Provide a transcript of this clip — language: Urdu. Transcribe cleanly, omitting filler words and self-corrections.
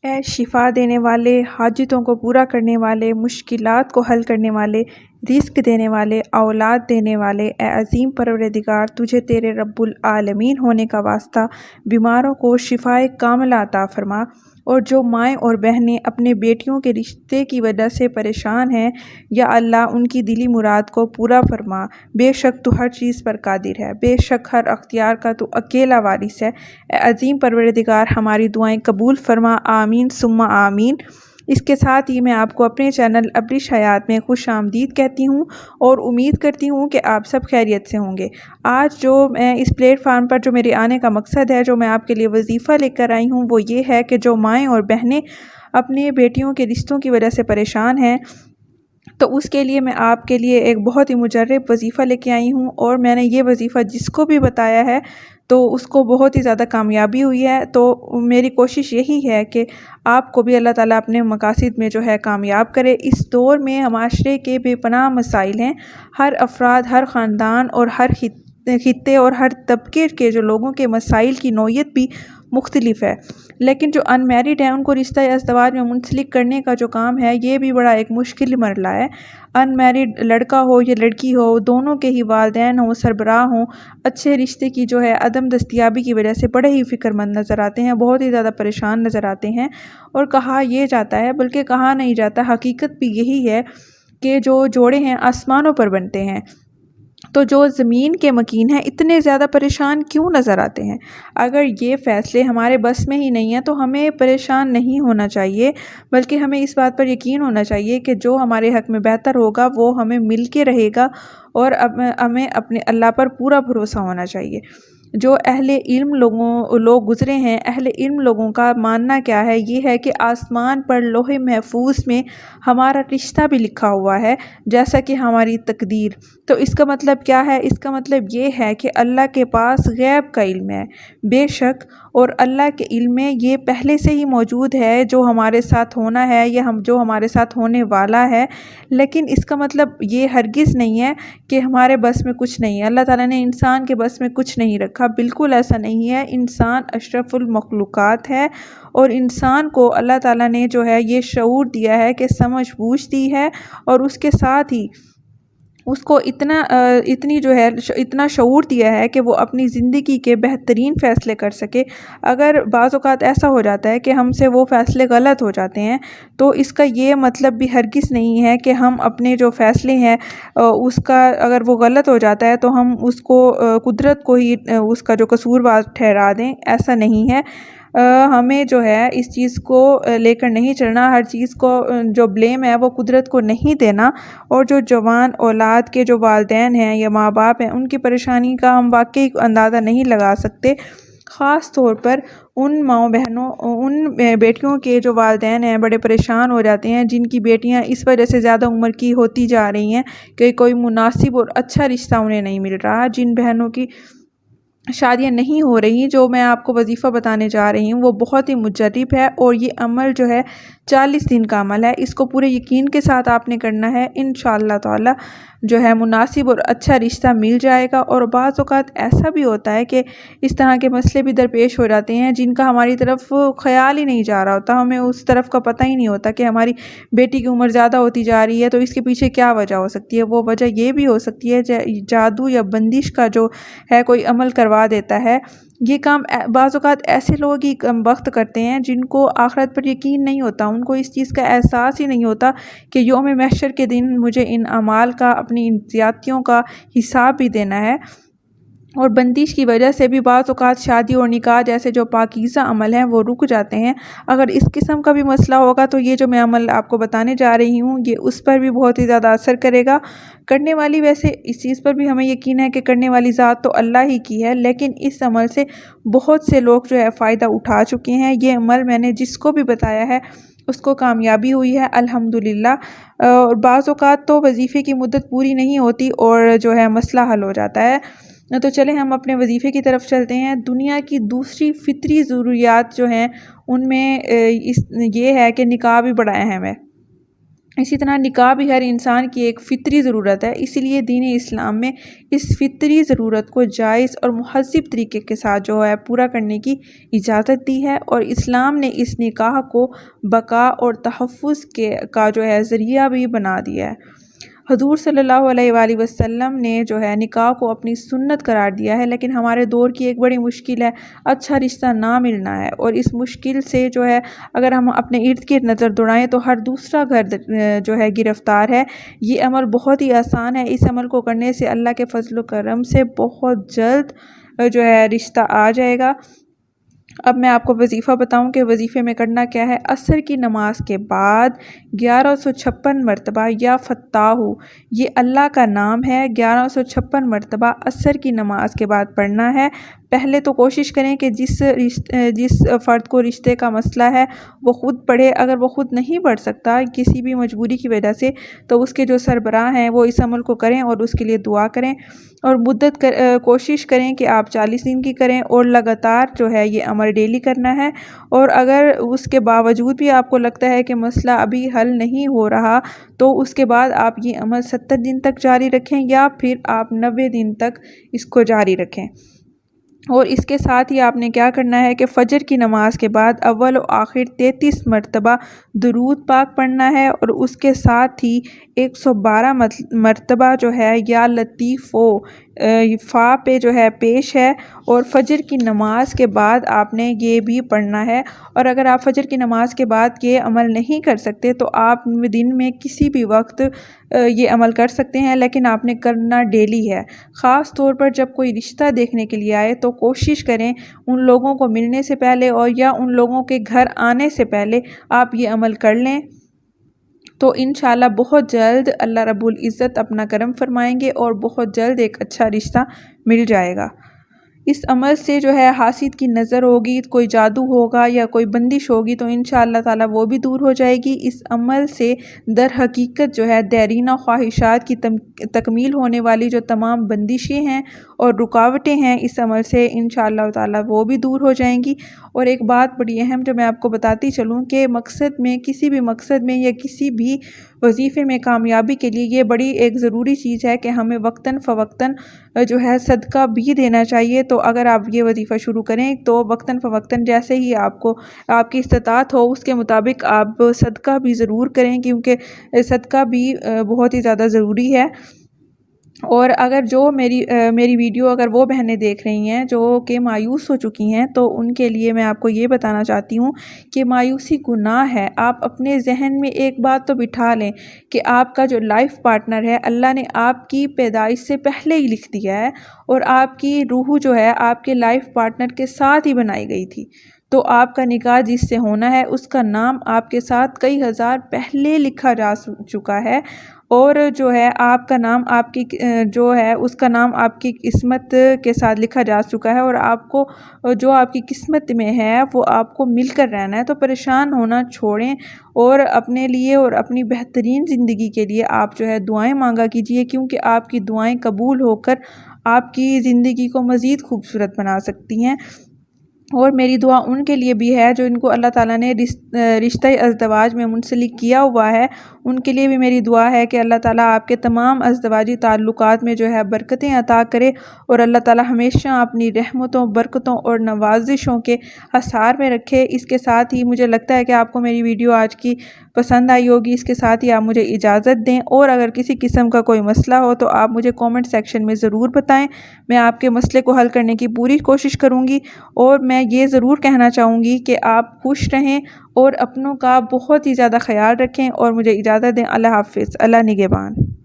اے شفا دینے والے، حاجتوں کو پورا کرنے والے، مشکلات کو حل کرنے والے، رزق دینے والے، اولاد دینے والے، اے عظیم پروردگار، تجھے تیرے رب العالمین ہونے کا واسطہ بیماروں کو شفائے کاملہ عطا فرما، اور جو مائیں اور بہنیں اپنے بیٹیوں کے رشتے کی وجہ سے پریشان ہیں، یا اللہ ان کی دلی مراد کو پورا فرما۔ بے شک تو ہر چیز پر قادر ہے، بے شک ہر اختیار کا تو اکیلا وارث ہے۔ اے عظیم پروردگار، ہماری دعائیں قبول فرما، آمین ثم آمین۔ اس کے ساتھ ہی میں آپ کو اپنے چینل ابریش حیات میں خوش آمدید کہتی ہوں، اور امید کرتی ہوں کہ آپ سب خیریت سے ہوں گے۔ آج جو میں اس پلیٹ فارم پر جو میرے آنے کا مقصد ہے، جو میں آپ کے لیے وظیفہ لے کر آئی ہوں، وہ یہ ہے کہ جو مائیں اور بہنیں اپنے بیٹیوں کے رشتوں کی وجہ سے پریشان ہیں، تو اس کے لیے میں آپ کے لیے ایک بہت ہی مجرب وظیفہ لے کے آئی ہوں، اور میں نے یہ وظیفہ جس کو بھی بتایا ہے تو اس کو بہت ہی زیادہ کامیابی ہوئی ہے۔ تو میری کوشش یہی ہے کہ آپ کو بھی اللہ تعالیٰ اپنے مقاصد میں جو ہے کامیاب کرے۔ اس دور میں معاشرے کے بے پناہ مسائل ہیں، ہر افراد، ہر خاندان اور ہر خطے اور ہر طبقے کے جو لوگوں کے مسائل کی نوعیت بھی مختلف ہے، لیکن جو ان میرڈ ہیں ان کو رشتہ یا ازدواج میں منسلک کرنے کا جو کام ہے، یہ بھی بڑا ایک مشکل مرحلہ ہے۔ ان میرڈ لڑکا ہو یا لڑکی ہو، دونوں کے ہی والدین ہوں، سربراہ ہوں، اچھے رشتے کی جو ہے عدم دستیابی کی وجہ سے بڑے ہی فکر مند نظر آتے ہیں، بہت ہی زیادہ پریشان نظر آتے ہیں، اور کہا یہ جاتا ہے، بلکہ کہا نہیں جاتا، حقیقت بھی یہی ہے کہ جو جوڑے ہیں آسمانوں پر بنتے ہیں، تو جو زمین کے مکین ہیں اتنے زیادہ پریشان کیوں نظر آتے ہیں؟ اگر یہ فیصلے ہمارے بس میں ہی نہیں ہیں تو ہمیں پریشان نہیں ہونا چاہیے، بلکہ ہمیں اس بات پر یقین ہونا چاہیے کہ جو ہمارے حق میں بہتر ہوگا وہ ہمیں مل کے رہے گا، اور ہمیں اپنے اللہ پر پورا بھروسہ ہونا چاہیے۔ جو اہل علم لوگ گزرے ہیں، اہل علم لوگوں کا ماننا کیا ہے، یہ ہے کہ آسمان پر لوح محفوظ میں ہمارا رشتہ بھی لکھا ہوا ہے، جیسا کہ ہماری تقدیر۔ تو اس کا مطلب کیا ہے؟ اس کا مطلب یہ ہے کہ اللہ کے پاس غیب کا علم ہے، بے شک، اور اللہ کے علم میں یہ پہلے سے ہی موجود ہے جو ہمارے ساتھ ہونا ہے یا جو ہمارے ساتھ ہونے والا ہے، لیکن اس کا مطلب یہ ہرگز نہیں ہے کہ ہمارے بس میں کچھ نہیں ہے۔ اللہ تعالیٰ نے انسان کے بس میں کچھ نہیں رکھا، بالکل ایسا نہیں ہے۔ انسان اشرف المخلوقات ہے، اور انسان کو اللہ تعالیٰ نے جو ہے یہ شعور دیا ہے کہ سمجھ بوجھ دی ہے، اور اس کے ساتھ ہی اس کو اتنا شعور دیا ہے کہ وہ اپنی زندگی کے بہترین فیصلے کر سکے۔ اگر بعض اوقات ایسا ہو جاتا ہے کہ ہم سے وہ فیصلے غلط ہو جاتے ہیں، تو اس کا یہ مطلب بھی ہرگز نہیں ہے کہ ہم اپنے جو فیصلے ہیں اس کا اگر وہ غلط ہو جاتا ہے تو ہم اس کو قدرت کو ہی اس کا جو قصوروار ٹھہرا دیں، ایسا نہیں ہے۔ ہمیں جو ہے اس چیز کو لے کر نہیں چلنا، ہر چیز کو جو بلیم ہے وہ قدرت کو نہیں دینا، اور جو جوان اولاد کے جو والدین ہیں یا ماں باپ ہیں، ان کی پریشانی کا ہم واقعی اندازہ نہیں لگا سکتے، خاص طور پر ان ماؤں بہنوں، ان بیٹیوں کے جو والدین ہیں بڑے پریشان ہو جاتے ہیں، جن کی بیٹیاں اس وجہ سے زیادہ عمر کی ہوتی جا رہی ہیں کہ کوئی مناسب اور اچھا رشتہ انہیں نہیں مل رہا، جن بہنوں کی شادیاں نہیں ہو رہی۔ جو میں آپ کو وظیفہ بتانے جا رہی ہوں وہ بہت ہی مجرب ہے، اور یہ عمل جو ہے 40 دن کا عمل ہے، اس کو پورے یقین کے ساتھ آپ نے کرنا ہے، انشاءاللہ تعالی جو ہے مناسب اور اچھا رشتہ مل جائے گا۔ اور بعض اوقات ایسا بھی ہوتا ہے کہ اس طرح کے مسئلے بھی درپیش ہو جاتے ہیں جن کا ہماری طرف خیال ہی نہیں جا رہا ہوتا، ہمیں اس طرف کا پتہ ہی نہیں ہوتا کہ ہماری بیٹی کی عمر زیادہ ہوتی جا رہی ہے، تو اس کے پیچھے کیا وجہ ہو سکتی ہے۔ وہ وجہ یہ بھی ہو سکتی ہے جادو یا بندش کا جو ہے کوئی عمل کروا دیتا ہے۔ یہ کام بعض اوقات ایسے لوگ ہی کم وقت کرتے ہیں جن کو آخرت پر یقین نہیں ہوتا، ان کو اس چیز کا احساس ہی نہیں ہوتا کہ یوم محشر کے دن مجھے ان اعمال کا، اپنی ان زیادتیوں کا حساب بھی دینا ہے۔ اور بندش کی وجہ سے بھی بعض اوقات شادی اور نکاح جیسے جو پاکیزہ عمل ہیں وہ رک جاتے ہیں۔ اگر اس قسم کا بھی مسئلہ ہوگا تو یہ جو میں عمل آپ کو بتانے جا رہی ہوں یہ اس پر بھی بہت ہی زیادہ اثر کرے گا۔ کرنے والی، ویسے اس چیز پر بھی ہمیں یقین ہے کہ کرنے والی ذات تو اللہ ہی کی ہے، لیکن اس عمل سے بہت سے لوگ جو ہے فائدہ اٹھا چکے ہیں۔ یہ عمل میں نے جس کو بھی بتایا ہے اس کو کامیابی ہوئی ہے الحمدللہ۔ اور بعض اوقات تو وظیفے کی مدت پوری نہیں ہوتی اور جو ہے مسئلہ حل ہو جاتا ہے۔ تو چلیں ہم اپنے وظیفے کی طرف چلتے ہیں۔ دنیا کی دوسری فطری ضروریات جو ہیں ان میں یہ ہے کہ نکاح بھی بڑا اہم ہے۔ اسی طرح نکاح بھی ہر انسان کی ایک فطری ضرورت ہے، اسی لیے دین اسلام میں اس فطری ضرورت کو جائز اور مہذب طریقے کے ساتھ جو ہے پورا کرنے کی اجازت دی ہے، اور اسلام نے اس نکاح کو بقا اور تحفظ کا جو ہے ذریعہ بھی بنا دیا ہے۔ حضور صلی اللہ علیہ وآلہ وسلم نے جو ہے نکاح کو اپنی سنت قرار دیا ہے، لیکن ہمارے دور کی ایک بڑی مشکل ہے اچھا رشتہ نہ ملنا ہے، اور اس مشکل سے جو ہے اگر ہم اپنے ارد گرد نظر دوڑائیں تو ہر دوسرا گھر جو ہے گرفتار ہے۔ یہ عمل بہت ہی آسان ہے، اس عمل کو کرنے سے اللہ کے فضل و کرم سے بہت جلد جو ہے رشتہ آ جائے گا۔ اب میں آپ کو وظیفہ بتاؤں کہ وظیفے میں کرنا کیا ہے۔ عصر کی نماز کے بعد 1156 مرتبہ یا فتاح، یہ اللہ کا نام ہے، 1156 مرتبہ عصر کی نماز کے بعد پڑھنا ہے۔ پہلے تو کوشش کریں کہ جس فرد کو رشتے کا مسئلہ ہے وہ خود پڑھے، اگر وہ خود نہیں پڑھ سکتا کسی بھی مجبوری کی وجہ سے تو اس کے جو سربراہ ہیں وہ اس عمل کو کریں اور اس کے لیے دعا کریں، اور کوشش کریں کہ آپ 40 دن کی کریں، اور لگاتار جو ہے یہ عمل ڈیلی کرنا ہے۔ اور اگر اس کے باوجود بھی آپ کو لگتا ہے کہ مسئلہ ابھی حل نہیں ہو رہا تو اس کے بعد آپ یہ عمل 70 دن تک جاری رکھیں، یا پھر آپ 90 دن تک اس کو جاری رکھیں۔ اور اس کے ساتھ ہی آپ نے کیا کرنا ہے کہ فجر کی نماز کے بعد اول و آخر 33 مرتبہ درود پاک پڑھنا ہے، اور اس کے ساتھ ہی 112 مرتبہ جو ہے یا لطیف و فا پہ جو ہے پیش ہے، اور فجر کی نماز کے بعد آپ نے یہ بھی پڑھنا ہے۔ اور اگر آپ فجر کی نماز کے بعد یہ عمل نہیں کر سکتے تو آپ دن میں کسی بھی وقت یہ عمل کر سکتے ہیں، لیکن آپ نے کرنا ڈیلی ہے۔ خاص طور پر جب کوئی رشتہ دیکھنے کے لیے آئے تو کوشش کریں ان لوگوں کو ملنے سے پہلے اور یا ان لوگوں کے گھر آنے سے پہلے آپ یہ عمل کر لیں، تو انشاءاللہ بہت جلد اللہ رب العزت اپنا کرم فرمائیں گے اور بہت جلد ایک اچھا رشتہ مل جائے گا۔ اس عمل سے جو ہے حاسد کی نظر ہوگی، کوئی جادو ہوگا یا کوئی بندش ہوگی تو انشاءاللہ تعالیٰ وہ بھی دور ہو جائے گی۔ اس عمل سے در حقیقت جو ہے دیرینہ خواہشات کی تکمیل ہونے والی جو تمام بندشیں ہیں اور رکاوٹیں ہیں اس عمل سے انشاءاللہ تعالیٰ وہ بھی دور ہو جائیں گی۔ اور ایک بات بڑی اہم جو میں آپ کو بتاتی چلوں کہ مقصد میں کسی بھی مقصد میں یا کسی بھی وظیفے میں کامیابی کے لیے یہ بڑی ایک ضروری چیز ہے کہ ہمیں وقتاً فوقتاً جو ہے صدقہ بھی دینا چاہیے۔ تو اگر آپ یہ وظیفہ شروع کریں تو وقتاً فوقتاً جیسے ہی آپ کی استطاعت ہو اس کے مطابق آپ صدقہ بھی ضرور کریں، کیونکہ صدقہ بھی بہت ہی زیادہ ضروری ہے۔ اور اگر جو میری ویڈیو اگر وہ بہنیں دیکھ رہی ہیں جو کہ مایوس ہو چکی ہیں تو ان کے لیے میں آپ کو یہ بتانا چاہتی ہوں کہ مایوسی گناہ ہے۔ آپ اپنے ذہن میں ایک بات تو بٹھا لیں کہ آپ کا جو لائف پارٹنر ہے اللہ نے آپ کی پیدائش سے پہلے ہی لکھ دیا ہے، اور آپ کی روح جو ہے آپ کے لائف پارٹنر کے ساتھ ہی بنائی گئی تھی۔ تو آپ کا نکاح جس سے ہونا ہے اس کا نام آپ کے ساتھ کئی ہزار پہلے لکھا جا چکا ہے، اور جو ہے آپ کا نام آپ کی جو ہے اس کا نام آپ کی قسمت کے ساتھ لکھا جا چکا ہے، اور آپ کو جو آپ کی قسمت میں ہے وہ آپ کو مل کر رہنا ہے۔ تو پریشان ہونا چھوڑیں اور اپنے لیے اور اپنی بہترین زندگی کے لیے آپ جو ہے دعائیں مانگا کیجئے، کیونکہ آپ کی دعائیں قبول ہو کر آپ کی زندگی کو مزید خوبصورت بنا سکتی ہیں۔ اور میری دعا ان کے لیے بھی ہے جو ان کو اللہ تعالیٰ نے رشتہ ازدواج میں منسلک کیا ہوا ہے، ان کے لیے بھی میری دعا ہے کہ اللہ تعالیٰ آپ کے تمام ازدواجی تعلقات میں جو ہے برکتیں عطا کرے، اور اللہ تعالیٰ ہمیشہ اپنی رحمتوں، برکتوں اور نوازشوں کے حصار میں رکھے۔ اس کے ساتھ ہی مجھے لگتا ہے کہ آپ کو میری ویڈیو آج کی پسند آئی ہوگی، اس کے ساتھ ہی آپ مجھے اجازت دیں، اور اگر کسی قسم کا کوئی مسئلہ ہو تو آپ مجھے کومنٹ سیکشن میں ضرور بتائیں، میں آپ کے مسئلے کو حل کرنے کی پوری کوشش کروں گی۔ اور میں یہ ضرور کہنا چاہوں گی کہ آپ خوش رہیں اور اپنوں کا بہت ہی زیادہ خیال رکھیں، اور مجھے اجازت دیں۔ اللہ حافظ، اللہ نگہبان۔